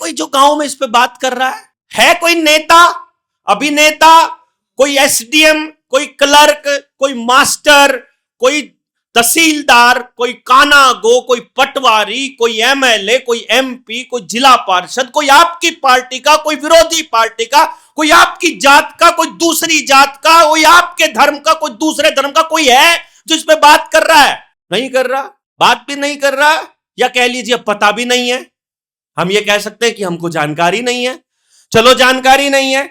कोई जो गांव में इस पे बात कर रहा है कोई नेता, अभिनेता, कोई एसडीएम, कोई क्लर्क, कोई मास्टर, कोई तहसीलदार, कोई कानागो, कोई पटवारी, कोई एमएलए, कोई एमपी, कोई जिला पार्षद, कोई आपकी पार्टी का, कोई विरोधी पार्टी का, कोई आपकी जात का, कोई दूसरी जात का, कोई आपके धर्म का, कोई दूसरे धर्म का, कोई है जो इस पे बात कर रहा है? नहीं कर रहा, बात भी नहीं कर रहा, या कह लीजिए पता भी नहीं है। हम ये कह सकते हैं कि हमको जानकारी नहीं है। चलो जानकारी नहीं है,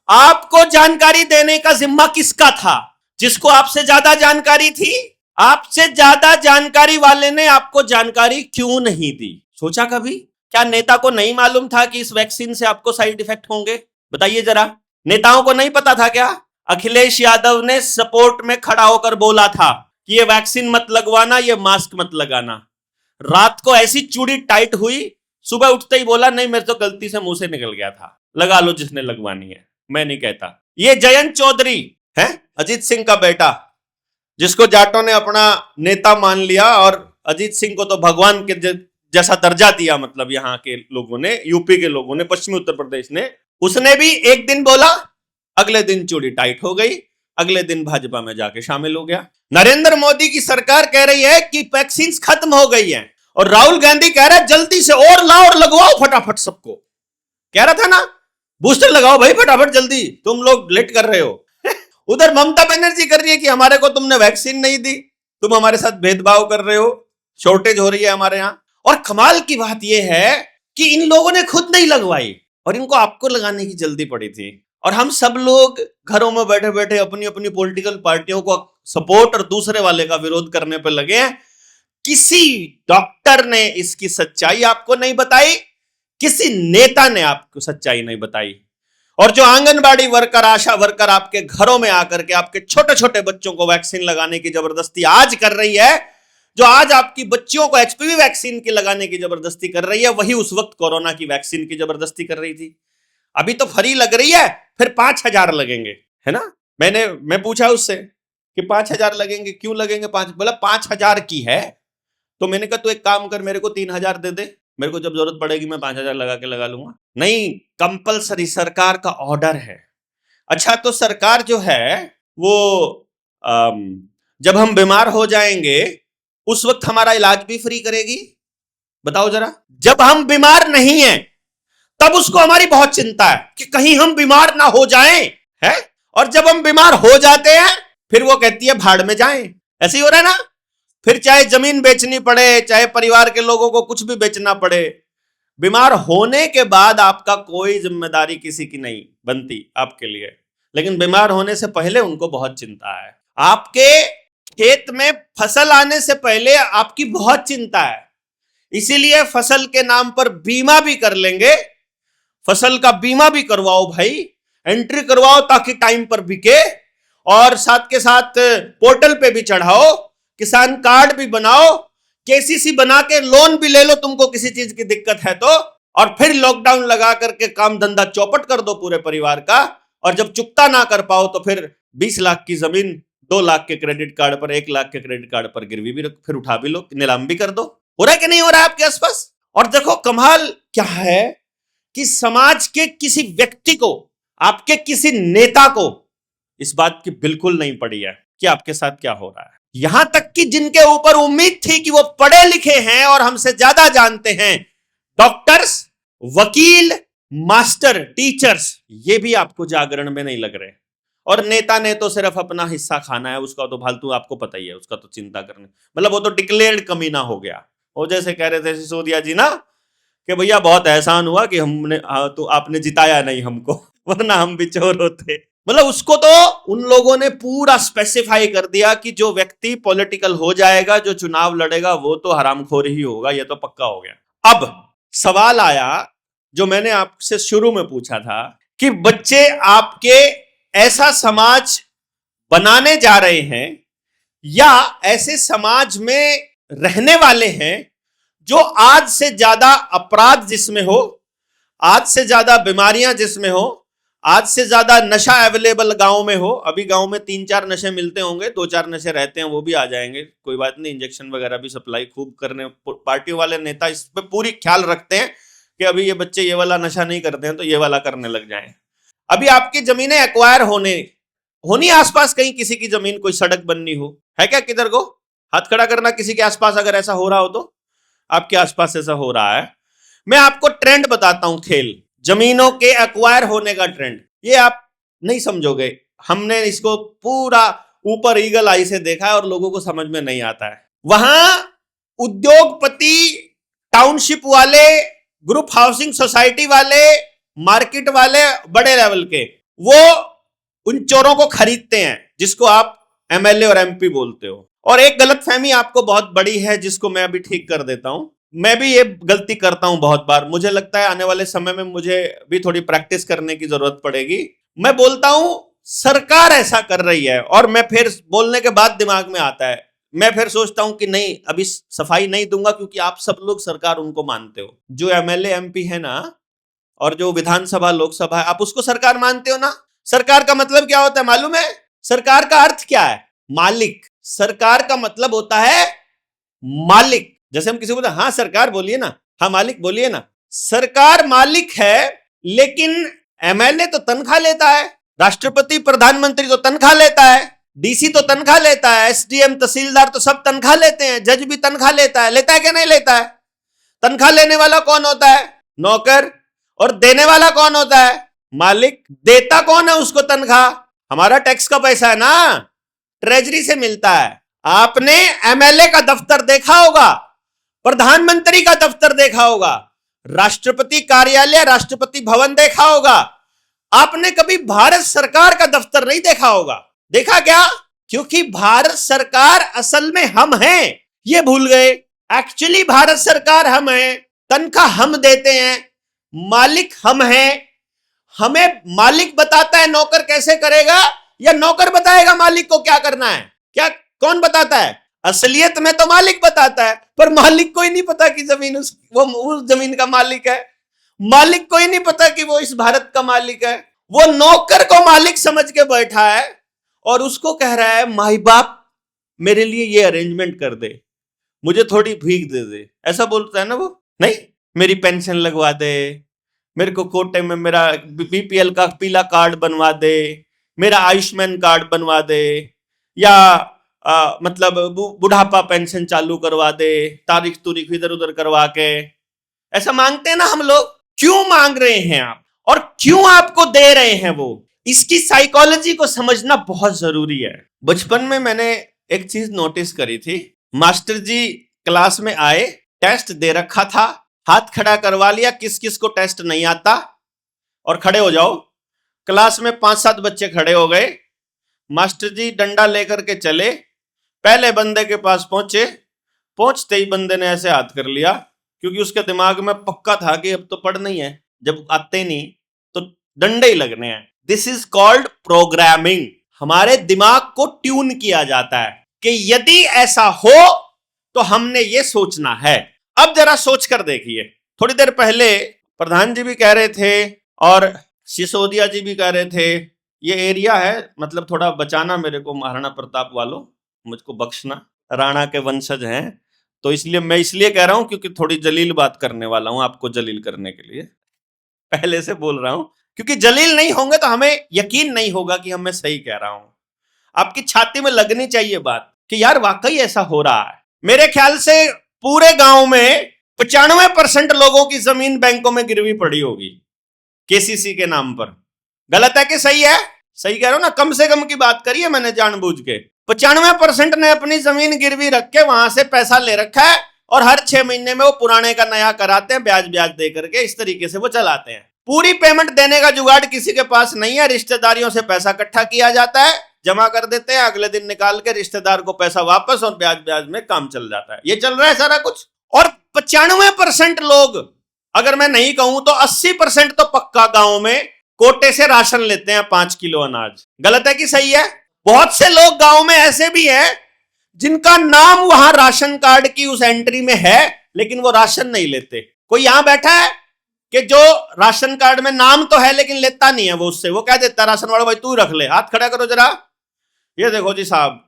आपको जानकारी देने का जिम्मा किसका था? जिसको आपसे ज्यादा जानकारी थी। आपसे ज्यादा जानकारी वाले ने आपको जानकारी क्यों नहीं दी? सोचा कभी? क्या नेता को नहीं मालूम था कि इस वैक्सीन से आपको साइड इफेक्ट होंगे? बताइए जरा, नेताओं को नहीं पता था क्या? अखिलेश यादव ने सपोर्ट में खड़ा होकर बोला था कि ये वैक्सीन मत लगवाना, ये मास्क मत लगाना। रात को ऐसी चूड़ी टाइट हुई, सुबह उठते ही बोला नहीं मेरे तो गलती से मुंह से निकल गया था, लगा लो जिसने लगवानी है, मैं नहीं कहता। ये जयंत चौधरी है, अजीत सिंह का बेटा, जिसको जाटों ने अपना नेता मान लिया और अजीत सिंह को तो भगवान के जैसा दर्जा दिया, मतलब यहाँ के लोगों ने, यूपी के लोगों ने, पश्चिमी उत्तर प्रदेश ने। उसने भी एक दिन बोला, अगले दिन चूड़ी टाइट हो गई, अगले दिन भाजपा में जाके शामिल हो गया। नरेंद्र मोदी की सरकार कह रही है कि वैक्सीन खत्म हो गई है, और राहुल गांधी कह रहा है जल्दी से और लाओ और लगवाओ फटाफट सबको। कह रहा था ना बूस्टर लगाओ भाई फटाफट जल्दी, तुम लोग लेट कर रहे हो। उधर ममता बनर्जी कर रही है कि हमारे को तुमने वैक्सीन नहीं दी, तुम हमारे साथ भेदभाव कर रहे हो, शॉर्टेज हो रही है हमारे यहां। और कमाल की बात यह है कि इन लोगों ने खुद नहीं लगवाई और इनको आपको लगाने की जल्दी पड़ी थी। और हम सब लोग घरों में बैठे बैठे अपनी अपनी पॉलिटिकल पार्टियों को सपोर्ट और दूसरे वाले का विरोध करने पर लगे हैं। किसी डॉक्टर ने इसकी सच्चाई आपको नहीं बताई, किसी नेता ने आपको सच्चाई नहीं बताई। और जो आंगनबाड़ी वर्कर, आशा वर्कर आपके घरों में आकर के आपके छोटे छोटे बच्चों को वैक्सीन लगाने की जबरदस्ती आज कर रही है, जो आज आपकी बच्चियों को एचपीवी वैक्सीन की लगाने की जबरदस्ती कर रही है, वही उस वक्त कोरोना की वैक्सीन की जबरदस्ती कर रही थी। अभी तो फ्री लग रही है, फिर 5,000 लगेंगे, है ना? मैं पूछा उससे कि 5,000 लगेंगे, क्यों लगेंगे 5? बोला 5,000 की है। तो मैंने कहा तू एक काम कर, मेरे को 3,000 दे दे, मेरे को जब जरूरत पड़ेगी मैं 5,000 लगा लूंगा। नहीं, कंपलसरी सरकार का ऑर्डर है। अच्छा, तो सरकार जो है वो जब हम बीमार हो जाएंगे उस वक्त हमारा इलाज भी फ्री करेगी? बताओ जरा। जब हम बीमार नहीं हैं तब उसको हमारी बहुत चिंता है कि कहीं हम बीमार ना हो जाएं, है? और जब हम बीमार हो जाते हैं फिर वो कहती है भाड़ में जाएं। ऐसे ही हो रहा है ना? फिर चाहे जमीन बेचनी पड़े, चाहे परिवार के लोगों को कुछ भी बेचना पड़े, बीमार होने के बाद आपका कोई जिम्मेदारी किसी की नहीं बनती आपके लिए, लेकिन बीमार होने से पहले उनको बहुत चिंता है। आपके खेत में फसल आने से पहले आपकी बहुत चिंता है, इसीलिए फसल के नाम पर बीमा भी कर लेंगे। फसल का बीमा भी करवाओ भाई, एंट्री करवाओ ताकि टाइम पर बिके, और साथ के साथ पोर्टल पे भी चढ़ाओ, किसान कार्ड भी बनाओ, केसीसी बना के लोन भी ले लो तुमको किसी चीज की दिक्कत है तो, और फिर लॉकडाउन लगा करके काम धंधा चौपट कर दो पूरे परिवार का। और जब चुकता ना कर पाओ तो फिर 20 लाख की जमीन 2 लाख के क्रेडिट कार्ड पर, 1 लाख के क्रेडिट कार्ड पर गिरवी भी फिर उठा भी लो, नीलाम भी कर दो। हो रहा है कि नहीं हो रहा है आपके आसपास? और देखो कमाल क्या है कि समाज के किसी व्यक्ति को, आपके किसी नेता को इस बात की बिल्कुल नहीं पड़ी है कि आपके साथ क्या हो रहा है। यहां तक कि जिनके ऊपर उम्मीद थी कि वो पढ़े लिखे हैं और हमसे ज्यादा जानते हैं, डॉक्टर्स, वकील, मास्टर, टीचर्स, ये भी आपको जागरण में नहीं लग रहे। और नेता ने तो सिर्फ अपना हिस्सा खाना है, उसका तो फालतू आपको पता ही है, उसका तो चिंता करने, मतलब वो तो डिक्लेयर्ड कमीना हो गया। वो जैसे कह रहे थे सिसोदिया जी ना कि भैया बहुत एहसान हुआ कि हमने तो आपने जिताया नहीं हमको, वरना हम भी चोर होते। मतलब उसको तो उन लोगों ने पूरा स्पेसिफाई कर दिया कि जो व्यक्ति पॉलिटिकल हो जाएगा, जो चुनाव लड़ेगा, वो तो हरामखोर ही होगा, ये तो पक्का हो गया। अब सवाल आया जो मैंने आपसे शुरू में पूछा था कि बच्चे आपके ऐसा समाज बनाने जा रहे हैं या ऐसे समाज में रहने वाले हैं जो आज से ज्यादा अपराध जिसमें हो, आज से ज्यादा बीमारियां जिसमें हो, आज से ज्यादा नशा अवेलेबल गांव में हो। अभी गांव में 3-4 नशे मिलते होंगे, 2-4 नशे रहते हैं, वो भी आ जाएंगे, कोई बात नहीं, इंजेक्शन वगैरह भी सप्लाई खूब करने, पार्टी वाले नेता इस पे पूरी ख्याल रखते हैं कि अभी ये बच्चे ये वाला नशा नहीं करते हैं तो ये वाला करने लग जाएं। अभी आपकी जमीनें एक्वायर होनी आसपास कहीं किसी की जमीन कोई सड़क बननी हो, है क्या? किधर को हाथ खड़ा करना किसी के आसपास अगर ऐसा हो रहा हो तो। आपके आसपास ऐसा हो रहा है। मैं आपको ट्रेंड बताता हूं, खेल जमीनों के एक्वायर होने का ट्रेंड, ये आप नहीं समझोगे। हमने इसको पूरा ऊपर ईगल आई से देखा है और लोगों को समझ में नहीं आता है। वहां उद्योगपति, टाउनशिप वाले, ग्रुप हाउसिंग सोसाइटी वाले, मार्केट वाले, बड़े लेवल के, वो उन चोरों को खरीदते हैं जिसको आप एमएलए और एमपी बोलते हो। और एक गलतफहमी आपको बहुत बड़ी है जिसको मैं अभी ठीक कर देता हूं। मैं भी ये गलती करता हूं बहुत बार। मुझे लगता है आने वाले समय में मुझे भी थोड़ी प्रैक्टिस करने की जरूरत पड़ेगी। मैं बोलता हूं सरकार ऐसा कर रही है और मैं फिर बोलने के बाद दिमाग में आता है, मैं फिर सोचता हूं कि नहीं, अभी सफाई नहीं दूंगा क्योंकि आप सब लोग सरकार उनको मानते हो। जो एमएलए एमपी है ना, और जो विधानसभा लोकसभा है, आप उसको सरकार मानते हो ना। सरकार का मतलब क्या होता है मालूम है? सरकार का अर्थ क्या है? मालिक। सरकार का मतलब होता है मालिक। जैसे हम किसी को बोलते हैं हाँ सरकार बोलिए ना, हाँ मालिक बोलिए ना। सरकार मालिक है, लेकिन एमएलए तो तनख्वाह लेता है, राष्ट्रपति प्रधानमंत्री तो तनख्वाह लेता है, डीसी तो तनख्वाह लेता है, एसडीएम तहसीलदार तो सब तनख्वाह लेते हैं, जज भी तनख्वाह लेता है क्या नहीं लेता है? तनख्वाह लेने वाला कौन होता है? नौकर। और देने वाला कौन होता है? मालिक। देता कौन है उसको तनख्वाह? हमारा टैक्स का पैसा है ना, ट्रेजरी से मिलता है। आपने एमएलए का दफ्तर देखा होगा, प्रधानमंत्री का दफ्तर देखा होगा, राष्ट्रपति कार्यालय, राष्ट्रपति भवन देखा होगा। आपने कभी भारत सरकार का दफ्तर नहीं देखा होगा। देखा क्या? क्योंकि भारत सरकार असल में हम हैं, ये भूल गए। एक्चुअली भारत सरकार हम हैं, तनख्वाह हम देते हैं, मालिक हम हैं। हमें मालिक बताता है नौकर कैसे करेगा, या नौकर बताएगा मालिक को क्या करना है? क्या कौन बताता है? असलियत में तो मालिक बताता है, पर मालिक को ही नहीं पता कि जमीन वो उस जमीन का मालिक है। मालिक को ही नहीं पता कि वो इस भारत का मालिक है। वो नौकर को मालिक समझ के बैठा है और उसको कह रहा है माई बाप मेरे लिए ये अरेंजमेंट कर दे, मुझे थोड़ी भीख दे दे। ऐसा बोलता है ना वो। नहीं, मेरी पेंशन लगवा दे, मेरे को कोटे में मेरा बीपीएल का पीला कार्ड बनवा दे, मेरा आयुष्मान कार्ड बनवा दे, या मतलब बुढ़ापा पेंशन चालू करवा दे, तारीख तुरीख इधर उधर करवा के। ऐसा मांगते हैं ना हम लोग। क्यों मांग रहे हैं आप, और क्यों आपको दे रहे हैं वो, इसकी साइकोलॉजी को समझना बहुत जरूरी है। बचपन में मैंने एक चीज नोटिस करी थी। मास्टर जी क्लास में आए, टेस्ट दे रखा था, हाथ खड़ा करवा लिया किस किस को टेस्ट नहीं आता, और खड़े हो जाओ। क्लास में 5-7 बच्चे खड़े हो गए। मास्टर जी डंडा लेकर के चले, पहले बंदे के पास पहुंचे, पहुंचते ही बंदे ने ऐसे हाथ कर लिया, क्योंकि उसके दिमाग में पक्का था कि अब तो पढ़ना ही है, जब आते नहीं तो डंडे ही लगने हैं। This is called programming. हमारे दिमाग को ट्यून किया जाता है कि यदि ऐसा हो तो हमने ये सोचना है। अब जरा सोच कर देखिए, थोड़ी देर पहले प्रधान जी भी कह रहे थे और सिसोदिया जी भी कह रहे थे, ये एरिया है, मतलब थोड़ा बचाना मेरे को, महाराणा प्रताप वालों मुझको बख्शना, राणा के वंशज हैं, तो इसलिए मैं इसलिए कह रहा हूं क्योंकि थोड़ी जलील बात करने वाला हूं, आपको जलील करने के लिए पहले से बोल रहा हूं, क्योंकि जलील नहीं होंगे तो हमें यकीन नहीं होगा कि मैं सही कह रहा हूं। आपकी छाती में लगनी चाहिए बात कि यार वाकई ऐसा हो रहा है। मेरे ख्याल से पूरे गांव में 95% लोगों की जमीन बैंकों में गिरवी पड़ी होगी केसीसी के नाम पर। गलत है कि सही है? सही कह रहा हूं ना, कम से कम की बात करी है मैंने जानबूझ के। 95% ने अपनी जमीन गिरवी रख के वहां से पैसा ले रखा है, और हर 6 महीने में वो पुराने का नया कराते हैं, ब्याज ब्याज दे करके। इस तरीके से वो चलाते हैं। पूरी पेमेंट देने का जुगाड़ किसी के पास नहीं है, रिश्तेदारियों से पैसा इकट्ठा किया जाता है, जमा कर देते हैं, अगले दिन निकाल के रिश्तेदार को पैसा वापस, और ब्याज ब्याज में काम चल जाता है। ये चल रहा है सारा कुछ। और 95% लोग, अगर मैं नहीं कहूं तो 80% तो पक्का गांव में कोटे से राशन लेते हैं, 5 किलो अनाज। गलत है कि सही है? बहुत से लोग गांव में ऐसे भी हैं जिनका नाम वहां राशन कार्ड की उस एंट्री में है, लेकिन वो राशन नहीं लेते। कोई यहां बैठा है कि जो राशन कार्ड में नाम तो है लेकिन लेता नहीं है वो उससे, वो कह देता राशन वाला भाई तू रख ले, हाथ खड़ा करो जरा। ये देखो जी साहब,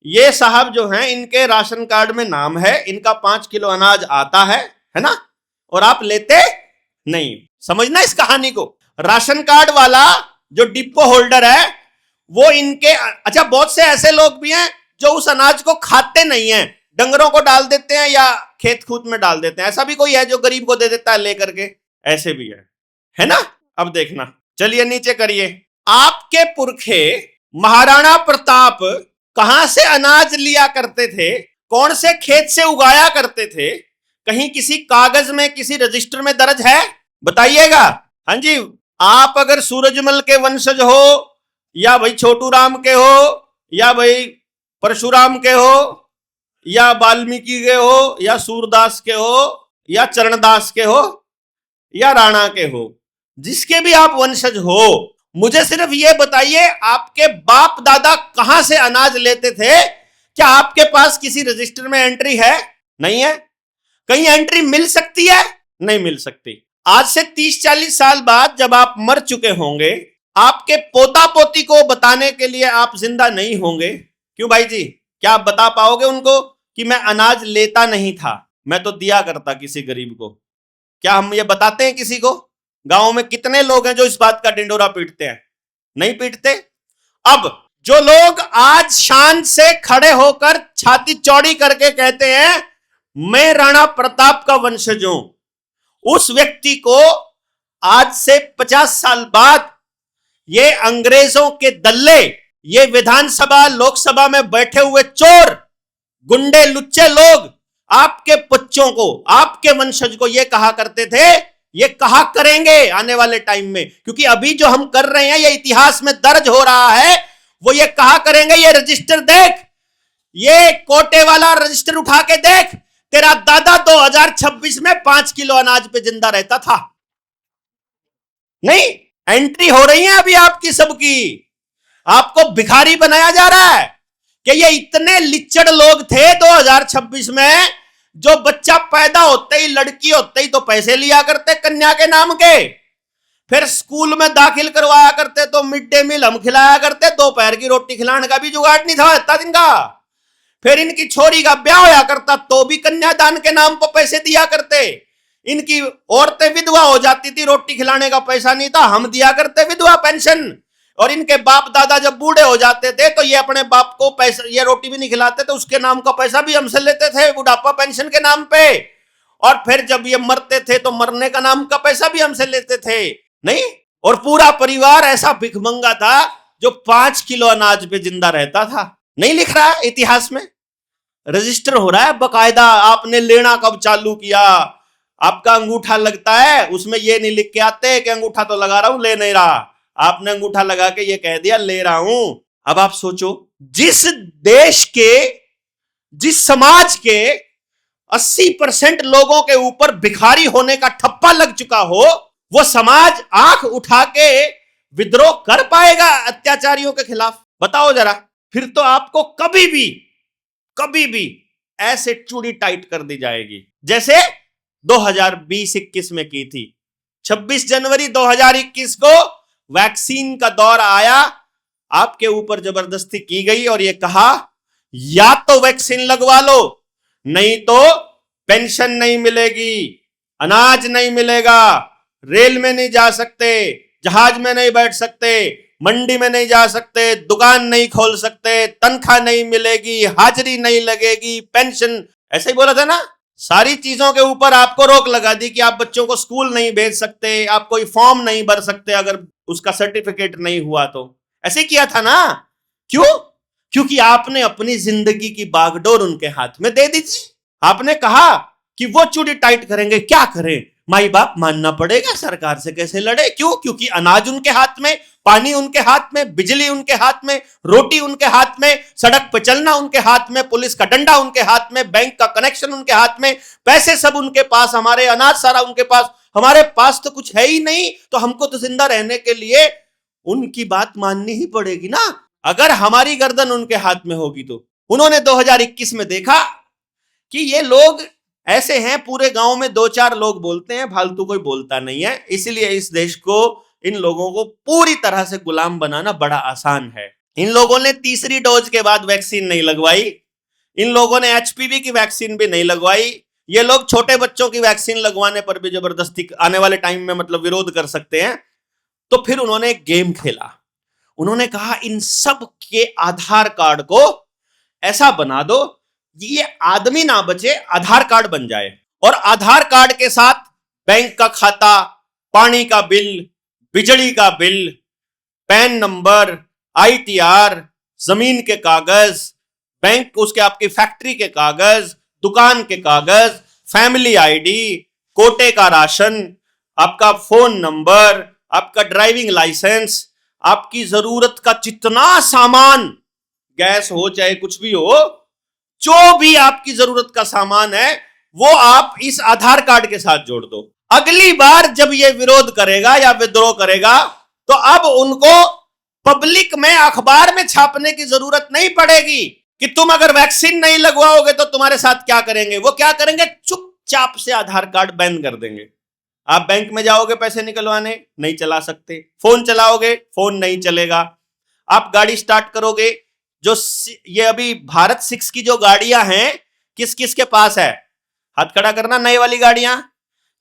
ये साहब जो हैं इनके राशन कार्ड में नाम है, इनका 5 किलो अनाज आता है ना, और आप लेते नहीं। समझना इस कहानी को। राशन कार्ड वाला जो डिपो होल्डर है वो इनके, अच्छा बहुत से ऐसे लोग भी हैं जो उस अनाज को खाते नहीं हैं, डंगरों को डाल देते हैं या खेत खूत में डाल देते हैं। ऐसा भी कोई है जो गरीब को दे देता है लेकर के, ऐसे भी है ना। अब देखना, चलिए नीचे करिए। आपके पुरखे महाराणा प्रताप कहां से अनाज लिया करते थे, कौन से खेत से उगाया करते थे? कहीं किसी कागज में, किसी रजिस्टर में दर्ज है? बताइएगा। हाँ जी, आप अगर सूरजमल के वंशज हो, या भाई छोटू राम के हो, या भाई परशुराम के हो, या वाल्मीकि के हो, या सूरदास के हो, या चरणदास के हो, या राणा के हो, जिसके भी आप वंशज हो, मुझे सिर्फ ये बताइए आपके बाप दादा कहां से अनाज लेते थे? क्या आपके पास किसी रजिस्टर में एंट्री है? नहीं है। कहीं एंट्री मिल सकती है? नहीं मिल सकती। आज से 30-40 साल बाद जब आप मर चुके होंगे, आपके पोता पोती को बताने के लिए आप जिंदा नहीं होंगे। क्यों भाई जी, क्या आप बता पाओगे उनको कि मैं अनाज लेता नहीं था, मैं तो दिया करता किसी गरीब को? क्या हम ये बताते हैं किसी को? गांव में कितने लोग हैं जो इस बात का ढिंडोरा पीटते हैं? नहीं पीटते। अब जो लोग आज शान से खड़े होकर छाती चौड़ी करके कहते हैं मैं राणा प्रताप का वंशज हूं, उस व्यक्ति को आज से 50 साल बाद ये अंग्रेजों के दल्ले, ये विधानसभा लोकसभा में बैठे हुए चोर, गुंडे, लुच्चे लोग आपके बच्चों को, आपके वंशज को ये कहा करते थे, ये कहा करेंगे आने वाले टाइम में, क्योंकि अभी जो हम कर रहे हैं ये इतिहास में दर्ज हो रहा है। वो ये कहा करेंगे, ये रजिस्टर देख, ये कोटे वाला रजिस्टर उठा के देख, तेरा दादा 2026 में 5 किलो अनाज पे जिंदा रहता था। नहीं, एंट्री हो रही है अभी आपकी सबकी। आपको भिखारी बनाया जा रहा है कि ये इतने लिच्चड़ लोग थे 2026 में, जो बच्चा पैदा होते ही, लड़की होते ही तो पैसे लिया करते कन्या के नाम के, फिर स्कूल में दाखिल करवाया करते तो मिड डे मील हम खिलाया करते, दोपहर की रोटी खिलाने का भी जुगाड़ नहीं था इतना दिन का, फिर इनकी छोरी का ब्याह होया करता तो भी कन्यादान के नाम पर पैसे दिया करते, इनकी औरतें विधवा हो जाती थी, रोटी खिलाने का पैसा नहीं था, हम दिया करते विधवा पेंशन, और इनके बाप दादा जब बूढ़े हो जाते थे तो ये अपने बाप को पैसा, ये रोटी भी नहीं खिलाते तो उसके नाम का पैसा भी हमसे लेते थे बुढ़ापा पेंशन के नाम पे, और फिर जब ये मरते थे तो मरने का नाम का पैसा भी हमसे लेते थे। नहीं, और पूरा परिवार ऐसा भिखमंगा था जो 5 किलो अनाज पे जिंदा रहता था। नहीं लिख रहा है इतिहास में, रजिस्टर हो रहा है बकायदा। आपने लेना कब चालू किया, आपका अंगूठा लगता है, उसमें ये नहीं लिख के आते कि अंगूठा तो लगा रहा हूं, ले नहीं रहा, आपने अंगूठा लगा के ये कह दिया ले रहा हूं। अब आप सोचो, जिस देश के, जिस समाज के 80% लोगों के ऊपर भिखारी होने का ठप्पा लग चुका हो, वो समाज आंख उठा के विद्रोह कर पाएगा अत्याचारियों के खिलाफ? बताओ जरा। फिर तो आपको कभी भी ऐसे चूड़ी टाइट कर दी जाएगी जैसे 2020-21 में की थी। 26 जनवरी 2021 को वैक्सीन का दौर आया, आपके ऊपर जबरदस्ती की गई और यह कहा या तो वैक्सीन लगवा लो, नहीं तो पेंशन नहीं मिलेगी, अनाज नहीं मिलेगा, रेल में नहीं जा सकते, जहाज में नहीं बैठ सकते, मंडी में नहीं जा सकते, दुकान नहीं खोल सकते, तनख्वाह नहीं मिलेगी, हाजिरी नहीं लगेगी, पेंशन, ऐसे ही बोला था ना। सारी चीजों के ऊपर आपको रोक लगा दी कि आप बच्चों को स्कूल नहीं भेज सकते, आप कोई फॉर्म नहीं भर सकते अगर उसका सर्टिफिकेट नहीं हुआ तो। ऐसे किया था ना। क्यों? क्योंकि आपने अपनी जिंदगी की बागडोर उनके हाथ में दे दी थी। आपने कहा कि वो चूड़ी टाइट करेंगे, क्या करें, माई बाप मानना पड़ेगा, सरकार से कैसे लड़े। क्यों? क्योंकि अनाज उनके हाथ में, पानी उनके हाथ में, बिजली उनके हाथ में, रोटी उनके हाथ में, सड़क पर चलना उनके हाथ में, पुलिस का डंडा उनके हाथ में, बैंक का कनेक्शन उनके हाथ में, पैसे सब उनके पास, हमारे अनाज सारा उनके पास। हमारे पास तो कुछ है ही नहीं, तो हमको तो जिंदा रहने के लिए उनकी बात माननी ही पड़ेगी ना। अगर हमारी गर्दन उनके हाथ में होगी तो। उन्होंने 2021 में देखा कि ये लोग ऐसे हैं, पूरे गांव में 2-4 लोग बोलते हैं, फालतू कोई बोलता नहीं है, इसलिए इस देश को, इन लोगों को पूरी तरह से गुलाम बनाना बड़ा आसान है। इन लोगों ने तीसरी डोज के बाद वैक्सीन नहीं लगवाई, इन लोगों ने एचपीवी की वैक्सीन भी नहीं लगवाई, ये लोग छोटे बच्चों की वैक्सीन लगवाने पर भी जबरदस्ती आने वाले टाइम में मतलब विरोध कर सकते हैं। तो फिर उन्होंने एक गेम खेला। उन्होंने कहा इन सब के आधार कार्ड को ऐसा बना दो ये आदमी ना बचे, आधार कार्ड बन जाए, और आधार कार्ड के साथ बैंक का खाता, पानी का बिल, बिजली का बिल, पैन नंबर, आईटीआर, जमीन के कागज, बैंक उसके आपकी फैक्ट्री के कागज, दुकान के कागज, फैमिली आईडी, कोटे का राशन, आपका फोन नंबर, आपका ड्राइविंग लाइसेंस, आपकी जरूरत का जितना सामान, गैस हो चाहे कुछ भी हो, जो भी आपकी जरूरत का सामान है वो आप इस आधार कार्ड के साथ जोड़ दो। अगली बार जब ये विरोध करेगा या विद्रोह करेगा तो अब उनको पब्लिक में अखबार में छापने की जरूरत नहीं पड़ेगी कि तुम अगर वैक्सीन नहीं लगवाओगे तो तुम्हारे साथ क्या करेंगे। वो क्या करेंगे, चुपचाप से आधार कार्ड बैन कर देंगे। आप बैंक में जाओगे पैसे निकलवाने, नहीं चला सकते। फोन चलाओगे, फोन नहीं चलेगा। आप गाड़ी स्टार्ट करोगे, जो ये अभी भारत 6 की जो गाड़ियां हैं किस किस के पास है, हाथ खड़ा करना। नई वाली गाड़ियां,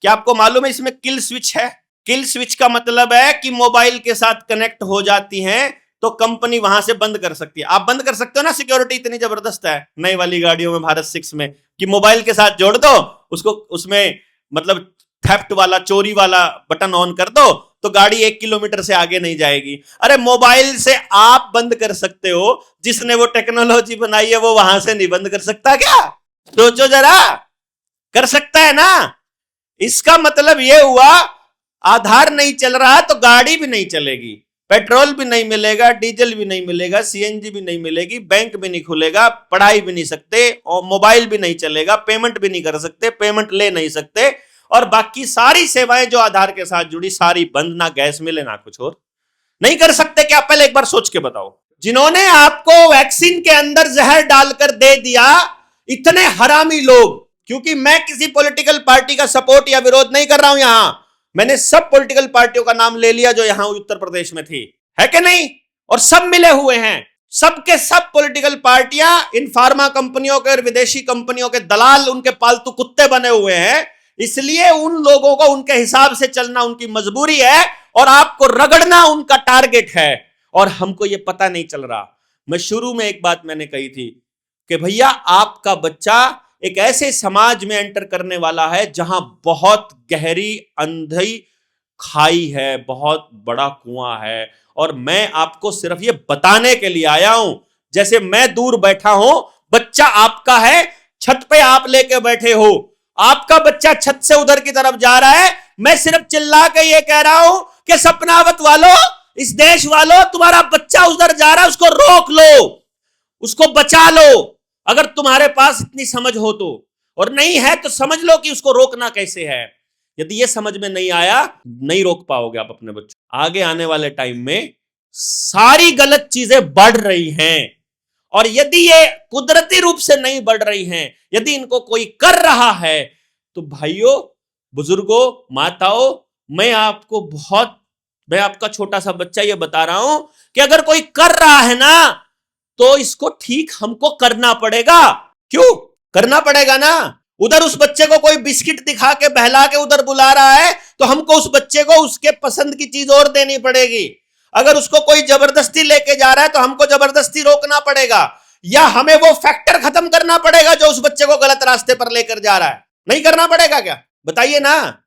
क्या आपको मालूम है इसमें किल स्विच है? किल स्विच का मतलब है कि मोबाइल के साथ कनेक्ट हो जाती हैं तो कंपनी वहां से बंद कर सकती है। आप बंद कर सकते हो ना, सिक्योरिटी इतनी जबरदस्त है नई वाली गाड़ियों में भारत 6 में कि मोबाइल के साथ जोड़ दो उसको, उसमें मतलब थेफ्ट वाला, चोरी वाला बटन ऑन कर दो तो गाड़ी 1 किलोमीटर से आगे नहीं जाएगी। अरे मोबाइल से आप बंद कर सकते हो, जिसने वो टेक्नोलॉजी बनाई है वो वहां से नहीं बंद कर सकता क्या? सोचो जरा, कर सकता है ना। इसका मतलब यह हुआ आधार नहीं चल रहा तो गाड़ी भी नहीं चलेगी, पेट्रोल भी नहीं मिलेगा, डीजल भी नहीं मिलेगा, सीएनजी भी नहीं मिलेगी, बैंक भी नहीं खुलेगा, पढ़ाई भी नहीं सकते, और मोबाइल भी नहीं चलेगा, पेमेंट भी नहीं कर सकते, पेमेंट ले नहीं सकते, और बाकी सारी सेवाएं जो आधार के साथ जुड़ी सारी बंद, ना गैस मिले ना कुछ और। नहीं कर सकते क्या? पहले एक बार सोच के बताओ। जिन्होंने आपको वैक्सीन के अंदर जहर डालकर दे दिया, इतने हरामी लोग, क्योंकि मैं किसी पॉलिटिकल पार्टी का सपोर्ट या विरोध नहीं कर रहा हूं यहां, मैंने सब पॉलिटिकल पार्टियों का नाम ले लिया जो यहां उत्तर प्रदेश में थी, है कि नहीं? और सब मिले हुए हैं, सबके सब पॉलिटिकल पार्टियां इन फार्मा कंपनियों के और विदेशी कंपनियों के दलाल, उनके पालतू कुत्ते बने हुए हैं। इसलिए उन लोगों को उनके हिसाब से चलना उनकी मजबूरी है और आपको रगड़ना उनका टारगेट है, और हमको यह पता नहीं चल रहा। मैं शुरू में एक बात मैंने कही थी कि भैया आपका बच्चा एक ऐसे समाज में एंटर करने वाला है जहां बहुत गहरी अंधी खाई है, बहुत बड़ा कुआं है, और मैं आपको सिर्फ ये बताने के लिए आया हूं। जैसे मैं दूर बैठा हूं, बच्चा आपका है, छत पे आप लेके बैठे हो, आपका बच्चा छत से उधर की तरफ जा रहा है, मैं सिर्फ चिल्ला के ये कह रहा हूं कि सपनावत वालों, इस देश वालों, तुम्हारा बच्चा उधर जा रहा है, उसको रोक लो, उसको बचा लो, अगर तुम्हारे पास इतनी समझ हो तो। और नहीं है तो समझ लो कि उसको रोकना कैसे है। यदि ये समझ में नहीं आया, नहीं रोक पाओगे आप अपने बच्चों। आगे आने वाले टाइम में सारी गलत चीजें बढ़ रही हैं, और यदि ये कुदरती रूप से नहीं बढ़ रही हैं, यदि इनको कोई कर रहा है, तो भाइयों, बुजुर्गों, माताओं, मैं आपका छोटा सा बच्चा ये बता रहा हूं कि अगर कोई कर रहा है ना तो इसको ठीक हमको करना पड़ेगा। क्यों करना पड़ेगा ना? उधर उस बच्चे को कोई बिस्किट दिखा के बहला के उधर बुला रहा है तो हमको उस बच्चे को उसके पसंद की चीज और देनी पड़ेगी। अगर उसको कोई जबरदस्ती लेके जा रहा है तो हमको जबरदस्ती रोकना पड़ेगा, या हमें वो फैक्टर खत्म करना पड़ेगा जो उस बच्चे को गलत रास्ते पर लेकर जा रहा है। नहीं करना पड़ेगा क्या? बताइए ना।